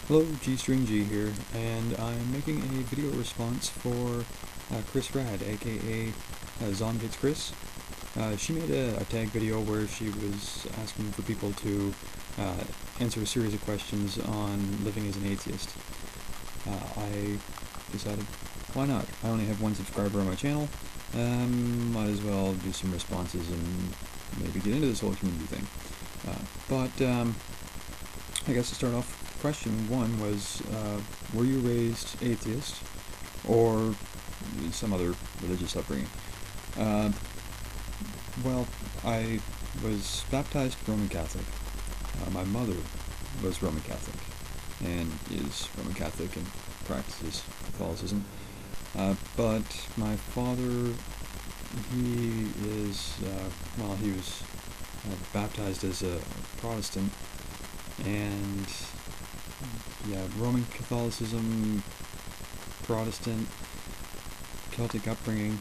Hello, G here, and I'm making a video response for Chris Rad, aka ZOMGitsCriss. She made a tag video where she was asking for people to answer a series of questions on living as an atheist. I decided, why not? I only have one subscriber on my channel, might as well do some responses and maybe get into this whole community thing. I guess to start off, question one was, were you raised atheist or some other religious upbringing? Well, I was baptized Roman Catholic. My mother was Roman Catholic and is Roman Catholic and practices Catholicism. But my father, he is, he was baptized as a Protestant, and yeah, Roman Catholicism, Protestant, Celtic upbringing.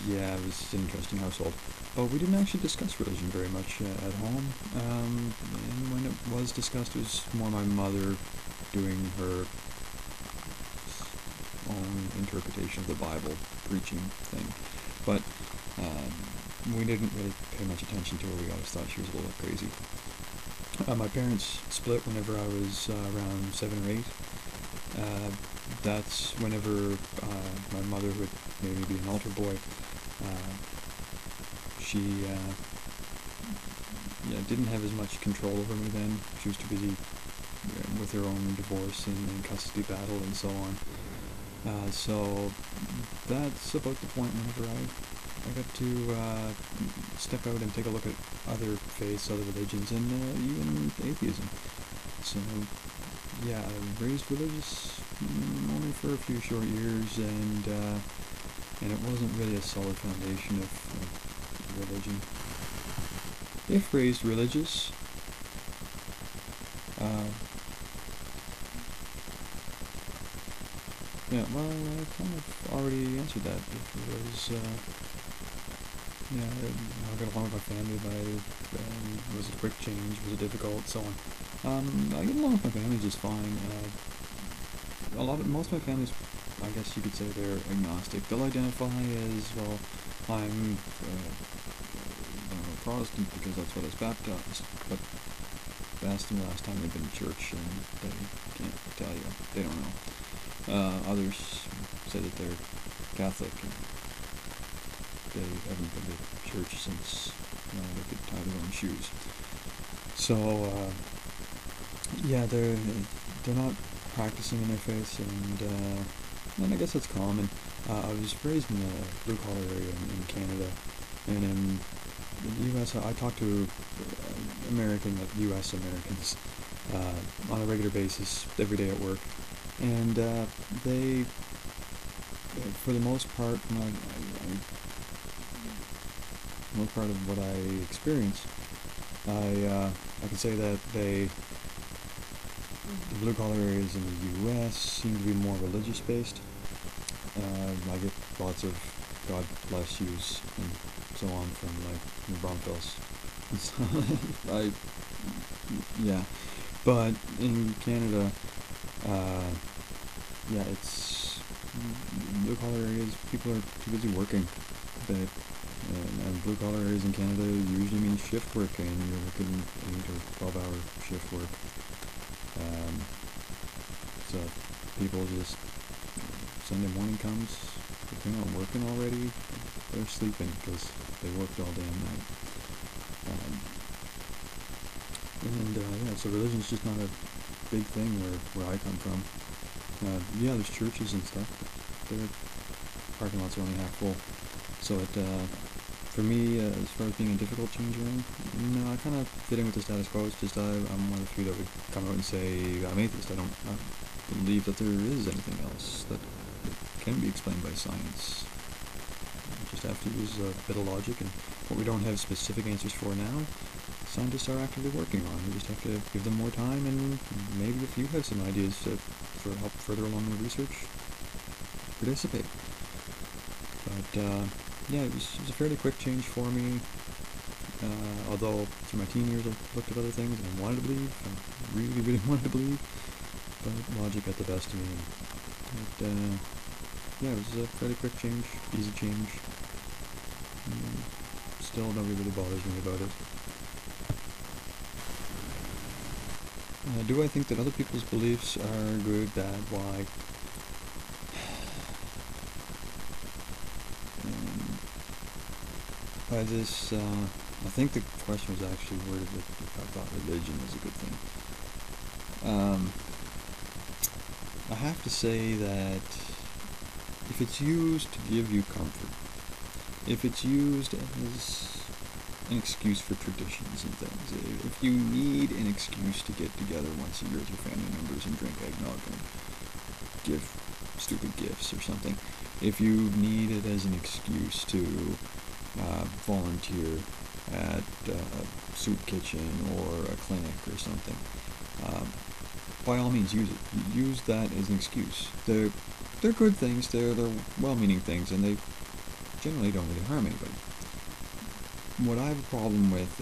Yeah, it was an interesting household. But we didn't actually discuss religion very much at home. And when it was discussed, it was more my mother doing her own interpretation of the Bible, preaching thing. But we didn't really pay much attention to her. We always thought she was a little crazy. My parents split whenever I was around 7 or 8. That's whenever my mother would maybe be an altar boy. She didn't have as much control over me then. She was too busy with her own divorce and custody battle and so on. So that's about the point whenever I got to step out and take a look at other faiths, other religions, and even atheism. So, yeah, I raised religious only for a few short years, and it wasn't really a solid foundation of religion. If raised religious, yeah, well, I kind of already answered that. It was, I got along with my family, but was it a quick change? Was it difficult? So on. I get along with my family just fine. Most of my family's, I guess you could say, they're agnostic. They'll identify as, well, I'm a Protestant because that's what I was baptized. But ask them the last time they've been to church, and they can't tell you. They don't know. Others say that they're Catholic, and they haven't been to church since they could tie their own shoes. So, yeah, they're not practicing in their faith, and I guess that's common. I was raised in a blue-collar area in Canada, and in the U.S. I talk to U.S. Americans on a regular basis, every day at work, and they, for the most part, most part of what I experience, I can say that the blue-collar areas in the U.S. seem to be more religious-based. I get lots of God bless yous and so on from, like, the Bromfields. So, yeah. But in Canada, it's blue-collar areas, people are too busy working. And blue-collar areas in Canada usually means shift work, and you're working 8 or 12-hour shift work. So people just, Sunday morning comes, if they're not working already, they're sleeping because they worked all damn night. So religion's just not a big thing where I come from. There's churches and stuff, but their parking lots are only half full. So for me, as far as being a difficult change around, no, I kind of fit in with the status quo. It's just I'm one of the few that would come out and say I'm atheist. I don't believe that there is anything else that can be explained by science. We just have to use a bit of logic, and what we don't have specific answers for now, scientists are actively working on. We just have to give them more time, and maybe if you have some ideas for help further along in the research, participate. But it was a fairly quick change for me. Although through my teen years I looked at other things and I wanted to believe, I really, really wanted to believe. but logic got the best of me. Yeah, it was a fairly quick change, easy change. Still nobody really bothers me about it. Do I think that other people's beliefs are good, bad, why? I think the question was actually worded that if I thought religion was a good thing. I have to say that if it's used to give you comfort, if it's used as an excuse for traditions and things, if you need an excuse to get together once a year with your family members and drink eggnog and give stupid gifts or something, if you need it as an excuse to volunteer at a soup kitchen or a clinic or something, by all means use it. Use that as an excuse. They're good things, they're well-meaning things, and they generally don't really harm anybody. What I have a problem with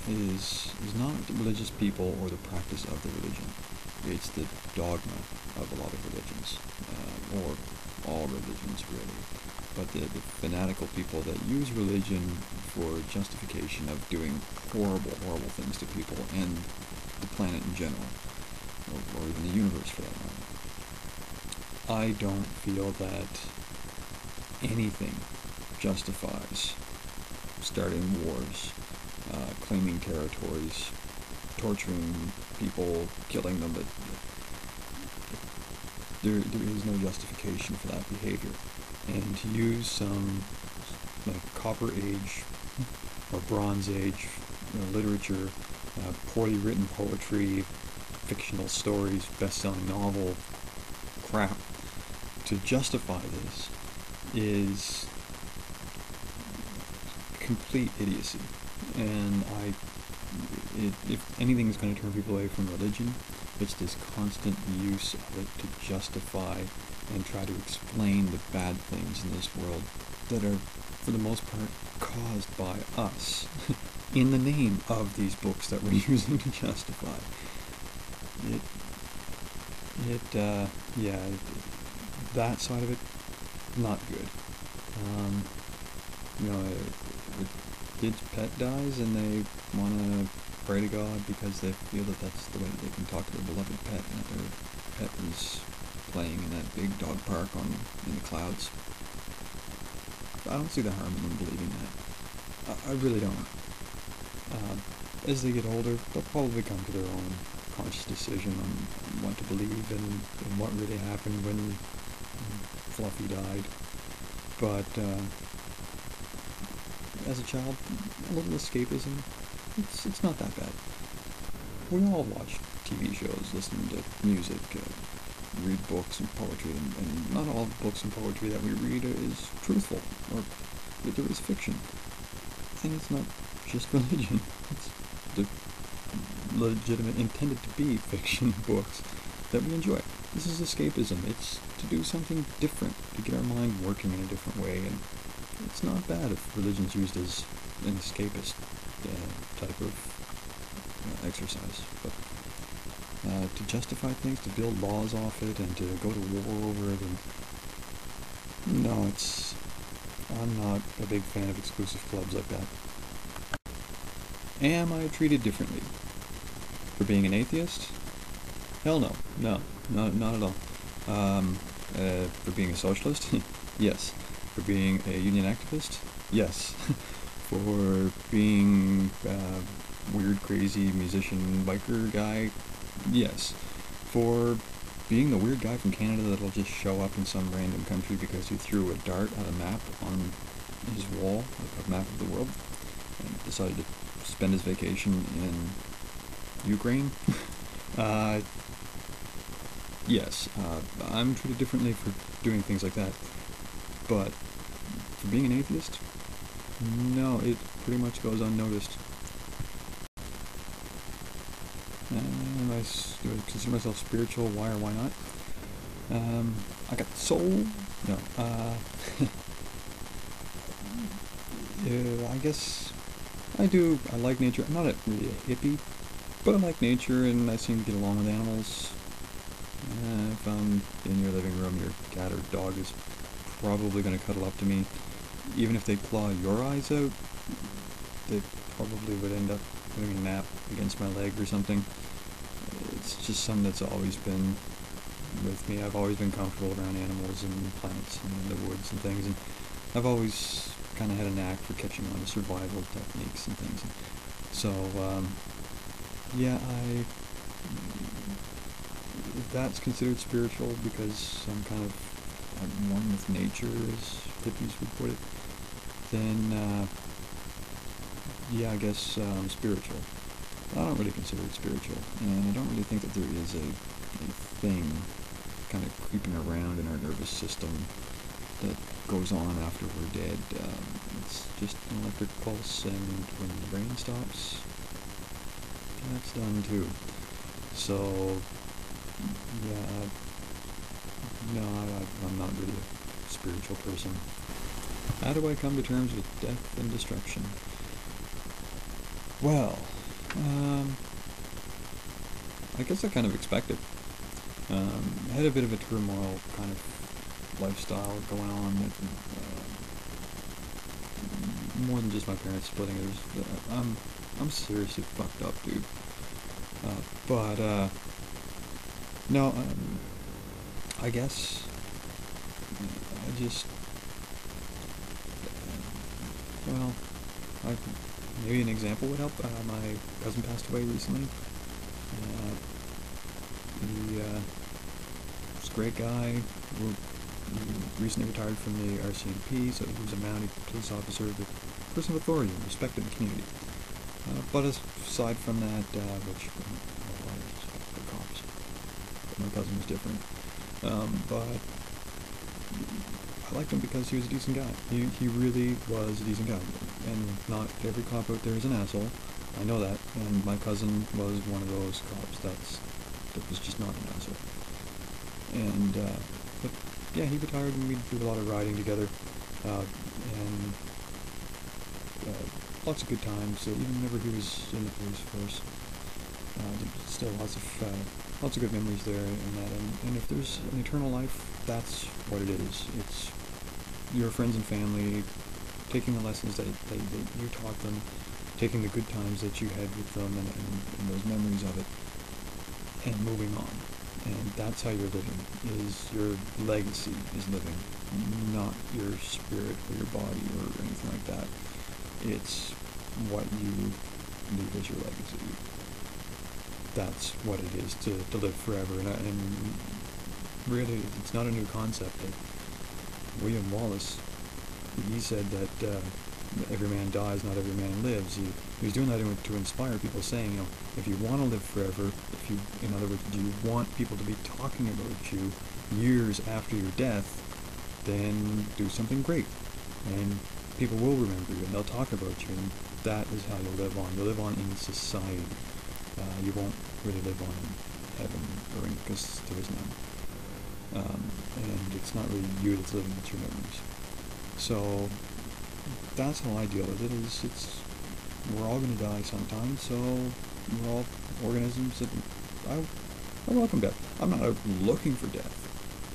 is not religious people or the practice of the religion. It's the dogma of a lot of religions, or all religions really. But the fanatical people that use religion for justification of doing horrible, horrible things to people and the planet in general, or even the universe for that matter. I don't feel that anything justifies starting wars, claiming territories, torturing people, killing them, but there is no justification for that behavior. And to use some like Copper Age or Bronze Age literature, poorly written poetry, fictional stories, best-selling novel crap to justify this is complete idiocy. And if anything is going to turn people away from religion, it's this constant use of it to justify and try to explain the bad things in this world that are, for the most part, caused by us in the name of these books that we're using to justify. That side of it, not good. A kid's pet dies and they want to pray to God because they feel that that's the way that they can talk to their beloved pet, and that their pet is playing in that big dog park in the clouds. I don't see the harm in them believing that. I really don't. As they get older, they'll probably come to their own conscious decision on what to believe and what really happened when Fluffy died. But as a child, a little escapism, it's not that bad. We all watch TV shows, listen to music, read books and poetry, and not all books and poetry that we read is truthful, or there is fiction. And it's not just religion. It's the legitimate, intended to be fiction books that we enjoy. This is escapism. It's to do something different, to get our mind working in a different way, and it's not bad if religion's used as an escapist type of exercise. But to justify things, to build laws off it, and to go to war over it, and no, I'm not a big fan of exclusive clubs like that. Am I treated differently for being an atheist? Hell no. No, not at all. For being a socialist? Yes. For being a union activist? Yes. For being a weird, crazy musician, biker guy? Yes. For being the weird guy from Canada that'll just show up in some random country because he threw a dart at a map on his wall, a map of the world, and decided to spend his vacation in Ukraine? Yes, I'm treated differently for doing things like that, but for being an atheist, no, it pretty much goes unnoticed. Do I consider myself spiritual? Why or why not? I got soul? No. I guess I do. I like nature. I'm not really a hippie, but I like nature, and I seem to get along with animals. If I'm in your living room, your cat or dog is probably going to cuddle up to me. Even if they claw your eyes out, they probably would end up putting a nap against my leg or something. It's just something that's always been with me. I've always been comfortable around animals and plants and in the woods and things, and I've always kind of had a knack for catching on to survival techniques and things. So, yeah, if that's considered spiritual because I'm kind of at one with nature, as hippies would put it, then, yeah, I guess spiritual. I don't really consider it spiritual, and I don't really think that there is a thing kind of creeping around in our nervous system that goes on after we're dead. It's just an electric pulse, and when the brain stops, that's done too. So, yeah, no, I'm not really a spiritual person. How do I come to terms with death and destruction? Well, I guess I kind of expected. I had a bit of a turmoil kind of lifestyle going on with more than just my parents splitting. I'm seriously fucked up, dude. No, I guess I just, well, maybe an example would help. My cousin passed away recently. He was a great guy. He recently retired from the RCMP, so he was a mounted police officer, the person of authority and respect in the community. But aside from that, which I respect the cops, but my cousin was different. But I liked him because he was a decent guy. He really was a decent guy, and not every cop out there is an asshole. I know that, and my cousin was one of those cops that was just not an asshole. And but yeah, he retired, and we'd do a lot of riding together, and lots of good times. Even whenever he was in the police force, still lots of good memories there. And if there's an eternal life, that's what it is. It's your friends and family taking the lessons that you taught them, taking the good times that you had with them, and those memories of it, and moving on. And that's how you're living, is your legacy is living, not your spirit or your body or anything like that. It's what you leave as your legacy. That's what it is to live forever. And really, it's not a new concept. William Wallace, he said that every man dies, not every man lives. He was doing that to inspire people, saying, if you want to live forever, in other words, do you want people to be talking about you years after your death, then do something great. And people will remember you, and they'll talk about you, and that is how you'll live on. You'll live on in society. You won't really live on in heaven, because there is none. And it's not really you that's living, it's your memories. So that's how I deal with it. We're all going to die sometime, so we're all organisms that I welcome death. I'm not out looking for death,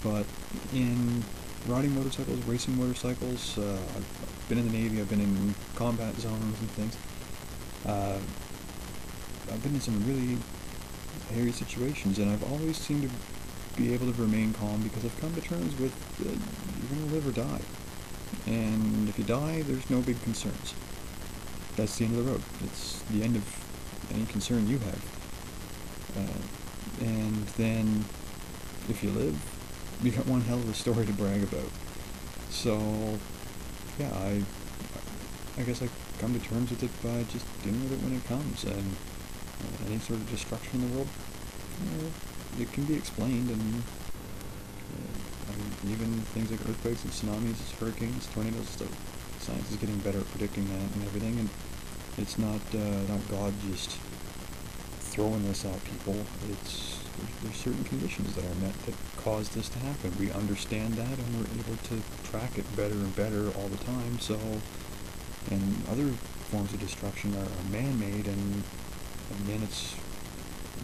but in riding motorcycles, racing motorcycles, I've been in the Navy, I've been in combat zones and things. I've been in some really hairy situations, and I've always seemed to be able to remain calm because I've come to terms with you're going to live or die. And if you die, there's no big concerns. That's the end of the road. It's the end of any concern you have. And then, if you live, you got one hell of a story to brag about. So, yeah, I guess I come to terms with it by just dealing with it when it comes. And any sort of destruction in the world, it can be explained, and even things like earthquakes and tsunamis, hurricanes, tornadoes, stuff. Science is getting better at predicting that and everything, and it's not God just throwing this at people. There's certain conditions that are met that cause this to happen. We understand that, and we're able to track it better and better all the time. So, and other forms of destruction are man-made, and then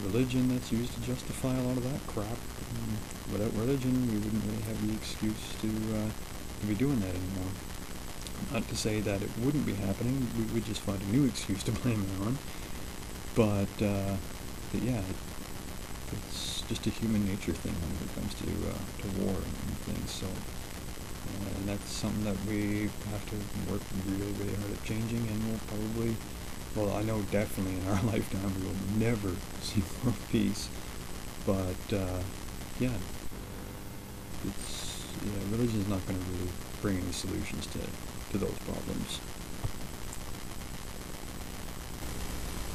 religion that's used to justify a lot of that crap. Without religion, we wouldn't really have the excuse to be doing that anymore. Not to say that it wouldn't be happening, we would just find a new excuse to blame it on. But yeah, it's just a human nature thing when it comes to war and things. So, and that's something that we have to work really, really hard at changing, and we'll probably, well, I know definitely in our lifetime we will never see world peace. But yeah, religion is not going to really bring any solutions to those problems.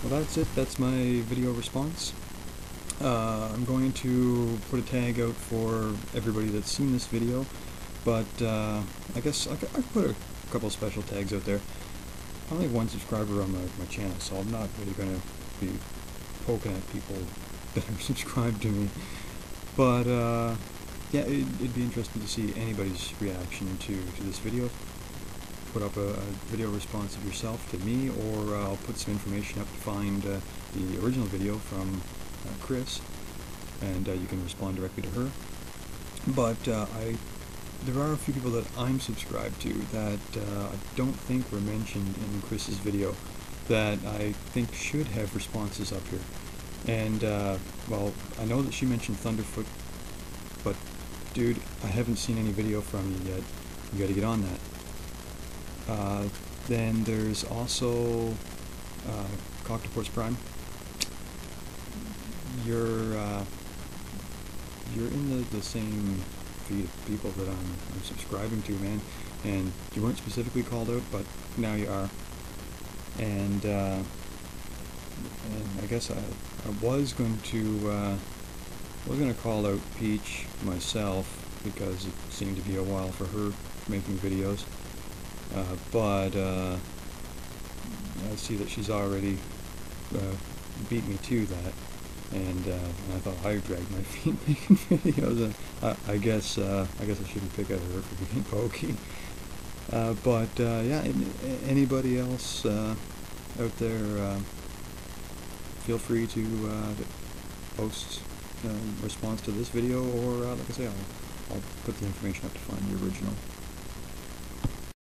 Well, that's it. That's my video response. I'm going to put a tag out for everybody that's seen this video, but I guess I put a couple special tags out there. I only have one subscriber on my channel, so I'm not really going to be poking at people that are subscribed to me. But yeah, it'd be interesting to see anybody's reaction to this video. Put up a video response of yourself to me, or I'll put some information up to find the original video from Chris, and you can respond directly to her. But there are a few people that I'm subscribed to that I don't think were mentioned in Chris's video that I think should have responses up here. And well, I know that she mentioned Thunderfoot, but dude, I haven't seen any video from you yet. You gotta get on that. Then there's also Coctoports Prime. You're in the same feed of people that I'm subscribing to, man. And you weren't specifically called out, but now you are. And I guess I was going to call out Peach myself, because it seemed to be a while for her making videos. But I see that she's already beat me to that, and I thought I dragged my feet making videos. I guess I shouldn't pick at her for being pokey. But yeah, anybody else out there, feel free to post response to this video, or like I say, I'll put the information up to find the original.